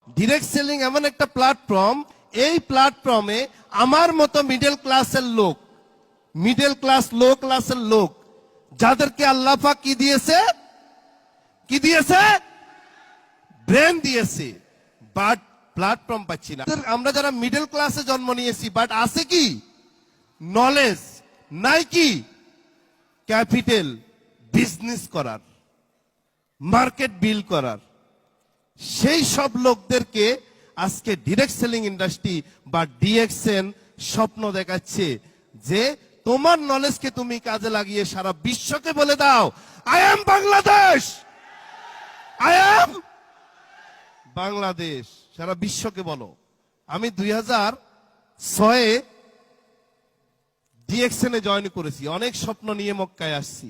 Direct selling এমন একটা platform, এই প্ল্যাটফর্মে আমার মতো মিডল ক্লাসের লোক, মিডল ক্লাস লো ক্লাসের লোক, যাদেরকে আল্লাহ পাক কি দিয়েছে, কি দিয়েছে, ব্রেন দিয়েছে, বাট প্ল্যাটফর্ম পাচ্ছি না। আমরা যারা মিডল ক্লাসে জন্ম নিয়েছি, বাট আছে কি নলেজ, নাই কি ক্যাপিটাল, বিজনেস করার, মার্কেট বিল্ড করার, সেই সব লোকদেরকে আজকে ডিরেক্ট সেলিং ইন্ডাস্ট্রি বা ডিএক্সএন স্বপ্ন দেখাচ্ছে যে তোমার নলেজকে তুমি কাজে লাগিয়ে সারা বিশ্বকে বলে দাও, I am Bangladesh, I am Bangladesh. সারা বিশ্বকে বলো। আমি 2006-এ ডিএক্সএন-এ জয়েন করেছি, অনেক স্বপ্ন নিয়ে মক্কায় আসছি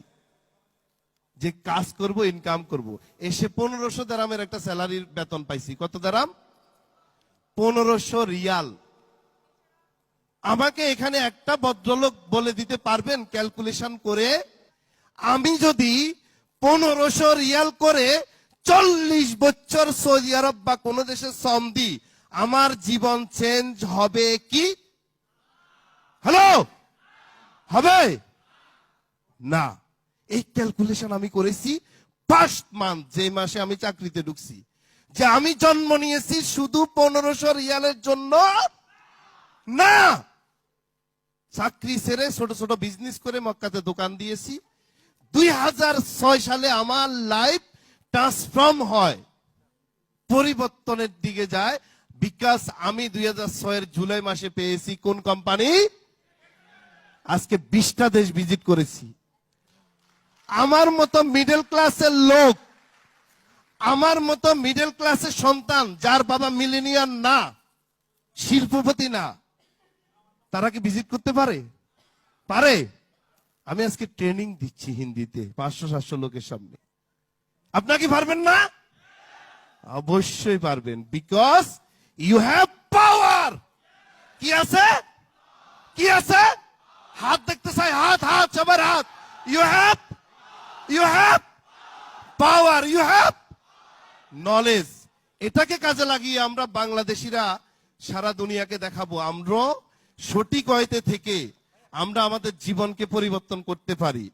যে কাজ করব, ইনকাম করব। এসে 1500 দিরহামের একটা স্যালারির বেতন পাইছি। কত দিরহাম? 1500 রিয়াল। আমাকে এখানে একটা ভদ্রলোক বলে দিতে পারবেন ক্যালকুলেশন করে, আমি যদি 1500 রিয়াল করে 40 বছর সৌদি আরব বা কোন দেশে শ্রম দিই, আমার জীবন চেঞ্জ হবে কি? হ্যালো, হবে না। এই ক্যালকুলেশন আমি করেছি ফার্স্ট মান্থ, যে মাসে আমি চাকরিতে ঢুকছি, যে আমি জন্ম নিয়েছি শুধু 1500 রিয়ালের জন্য না। চাকরি ছেড়ে ছোট ছোট বিজনেস করে মক্কাতে দোকান দিয়েছি। 2006 সালে আমার লাইফ ট্রান্সফর্ম হয়, পরিবর্তনের দিকে যায়, বিকজ আমি 2006-এর জুলাই মাসে পেয়েছি কোন কোম্পানি? আজকে 20টা দেশ ভিজিট করেছি। আমার মতো মিডল ক্লাসের লোক, আমার মতো মিডল ক্লাসের সন্তান, যার বাবা মিলেনিয়ার না, শিল্পপতি না, তারা কি ভিজিট করতে পারে? পারে? আমি আজকে ট্রেনিং দিচ্ছি হিন্দিতে 500-700 লোকের সামনে। আপনারা কি পারবেন না? অবশ্যই পারবেন, বিকজ ইউ হ্যাভ পাওয়ার। কি আছে? কি আছে? হাত দেখতে চাই, হাত, হাত, সবার হাত। You have power, you have knowledge. এটাকে কাজে লাগিয়ে আমরা বাংলাদেশিরা সারা দুনিয়াকে দেখাবো আমরা সঠিক ওয়েতে থেকে আমরা আমাদের জীবনকে পরিবর্তন করতে পারি।